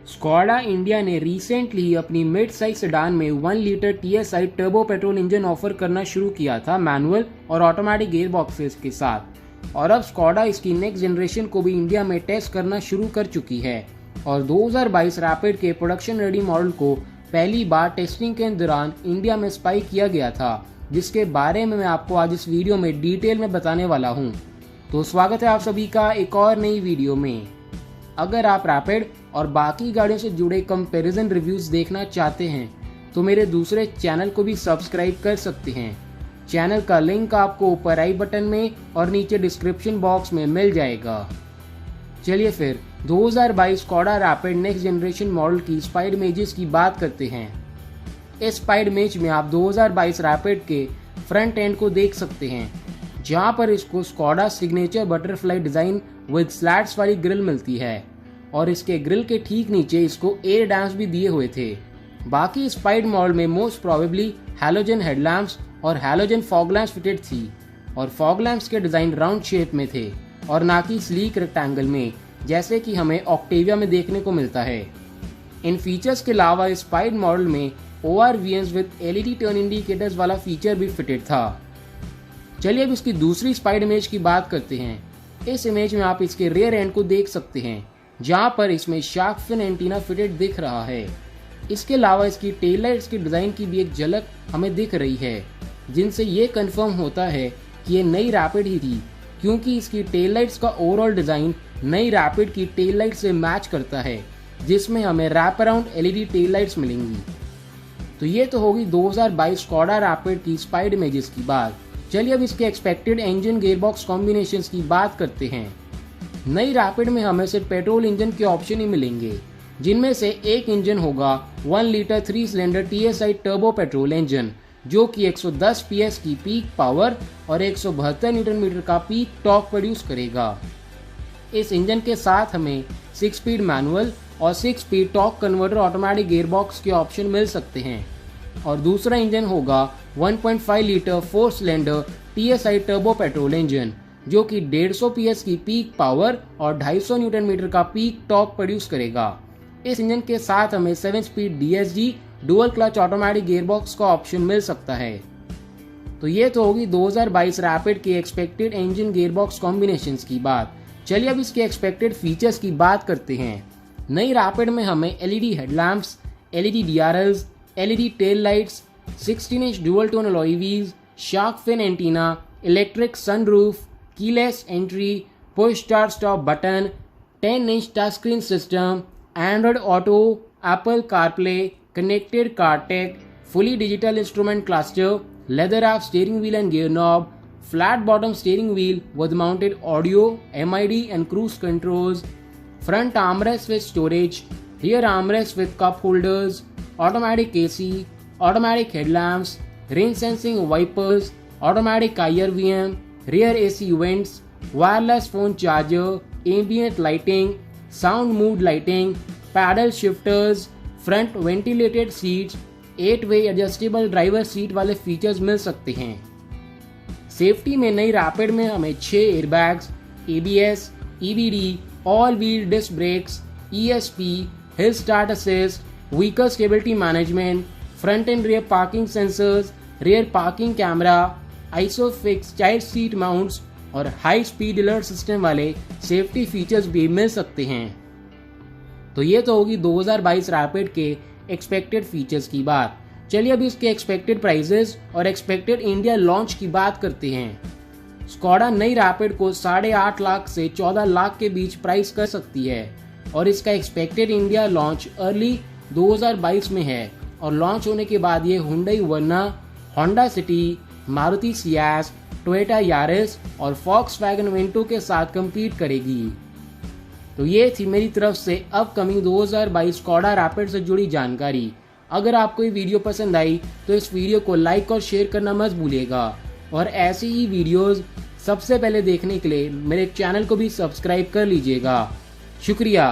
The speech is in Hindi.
स्कॉडा इंडिया ने रिसेंटली अपनी मिड साइज सेडान में 1 litre TSI turbo petrol engine offer करना शुरू किया था मैनुअल और ऑटोमेटिक गियर बॉक्सेस के साथ, और अब स्कॉडा इसकी नेक्स्ट जनरेशन को भी इंडिया में टेस्ट करना शुरू कर चुकी है। और 2022 रैपिड के प्रोडक्शन रेडी मॉडल को पहली बार टेस्टिंग के दौरान इंडिया में स्पाई किया गया था, जिसके बारे में मैं आपको आज इस वीडियो में डिटेल में बताने वाला हूँ। तो स्वागत है आप सभी का एक और नई वीडियो में। अगर आप रैपिड और बाकी गाड़ियों से जुड़े कंपैरिजन रिव्यूज देखना चाहते हैं तो मेरे दूसरे चैनल को भी सब्सक्राइब कर सकते हैं। चैनल का लिंक आपको ऊपर आई बटन में और नीचे डिस्क्रिप्शन बॉक्स में मिल जाएगा। चलिए फिर 2022 Skoda rapid next generation model की स्पाइड इमेजेस की बात करते हैं। इस स्पाइड इमेज में आप 2022 रैपिड के फ्रंट एंड को देख सकते हैं, जहां पर इसको Skoda signature butterfly design with slats वाली ग्रिल मिलती है, और इसके ग्रिल के ठीक नीचे इसको एयर डैम्प्स भी दिए हुए थे। बाकी स्पाइड मॉडल में मोस्ट प्रोबेबली हैलोजन हेडलैम्प्स और हैलोजन फॉग लैम्प्स फिटेड थी, और फॉग लैम्प्स के डिजाइन राउंड शेप में थे और ना कि स्लीक रेक्टेंगल में, जैसे कि हमें ऑक्टेविया में देखने को मिलता है। इन फीचर्स के अलावा स्पाइड मॉडल में ORVMs with LED turn indicators वाला फीचर भी फिटेड था। चलिए अब इसकी दूसरी स्पाइड इमेज की बात करते हैं। इस इमेज में आप इसके रियर एंड को देख सकते हैं, जहां पर इसमें शार्क फिन एंटीना फिटेड दिख रहा है। इसके अलावा इसकी टेल लाइट्स की डिजाइन की भी एक झलक हमें दिख रही है, जिनसे ये कंफर्म होता है कि ये नई रैपिड ही थी, क्योंकि इसकी टेल लाइट्स का ओवरऑल डिजाइन नई रैपिड की टेल लाइट से मैच करता है, जिसमें हमें wrap around LED tail lights मिलेंगी। तो ये तो होगी 2022 स्कॉडा रैपिड की स्पाइड इमेजेस की बात। चलिए अब इसके एक्सपेक्टेड इंजन गियरबॉक्स कॉम्बिनेशंस की बात करते हैं। नई रैपिड में हमें सिर्फ पेट्रोल इंजन के ऑप्शन ही मिलेंगे, जिनमें से एक इंजन होगा 1 litre 3 cylinder TSI turbo petrol engine, जो कि 110 PS की पीक पावर और 172 न्यूटन मीटर का पीक टॉर्क प्रोड्यूस करेगा। इस इंजन के साथ हमें 6 स्पीड मैनुअल और 6 speed torque converter automatic gearbox के ऑप्शन मिल सकते हैं। और दूसरा इंजन होगा 1.5 litre 4 cylinder TSI turbo petrol engine, जो कि 150 PS की पीक पावर और 250 न्यूटन मीटर का पीक टॉर्क प्रोड्यूस करेगा। इस इंजन के साथ हमें 7 speed DSG dual clutch automatic gearbox का ऑप्शन मिल सकता है। तो ये तो होगी 2022 रैपिड के एक्सपेक्टेड इंजन गियरबॉक्स कॉम्बिनेशंस की बात। चलिए अब इसके एक्सपेक्टेड फीचर्स की बात करते हैं। नई रैपिड में हमें LED headlamps, LED DRLs, LED tail lights, 16 inch dual tone alloy wheels, shark fin antenna, electric sunroof, keyless entry, push start stop button, 10 inch touch screen system, Android Auto, Apple CarPlay, connected car tech, fully digital instrument cluster, leather wrap steering wheel and gear knob, flat bottom steering wheel with mounted audio, MID and cruise controls, front armrest with storage, rear armrest with cup holders, automatic AC, automatic headlamps, rain sensing wipers, automatic IRVM, rear AC vents, wireless phone charger, ambient lighting, sound mood lighting, paddle shifters, front ventilated seats, 8-way adjustable driver seat वाले फीचर्स मिल सकते हैं। सेफ्टी में नई रैपिड में हमें 6 airbags, ABS, EBD, all wheel disc brakes, ESP, hill start assist, vehicle stability management, front and rear parking sensors, rear parking camera, ISOFIX child seat mounts और हाई स्पीड अलर्ट सिस्टम वाले सेफ्टी फीचर्स भी मिल सकते हैं। तो ये तो होगी 2022 रैपिड के एक्सपेक्टेड फीचर्स की बात। चलिए अब इसके एक्सपेक्टेड प्राइसेस और एक्सपेक्टेड इंडिया लॉन्च की बात करते हैं। स्कॉडा नई रैपिड को 8.5 लाख से 14 लाख के बीच प्राइस कर सकती है, और इसका एक्सपेक्टेड इंडिया लॉन्च अर्ली 2022 में है, और लॉन्च होने के बाद ये Hyundai Verna, Honda City, Maruti Ciaz, Toyota Yaris और फॉक्सवैगन वेंटो के साथ compete करेगी। तो ये थी मेरी तरफ से अपकमिंग 2022 स्कॉडा रैपिड से जुड़ी जानकारी। अगर आपको ये वीडियो पसंद आई तो इस वीडियो को लाइक और शेयर करना मत भूलिएगा, और ऐसी ही वीडियोस सबसे पहले देखने के लिए मेरे चैनल को भी सब्सक्राइब कर लीजिएगा। शुक्रिया।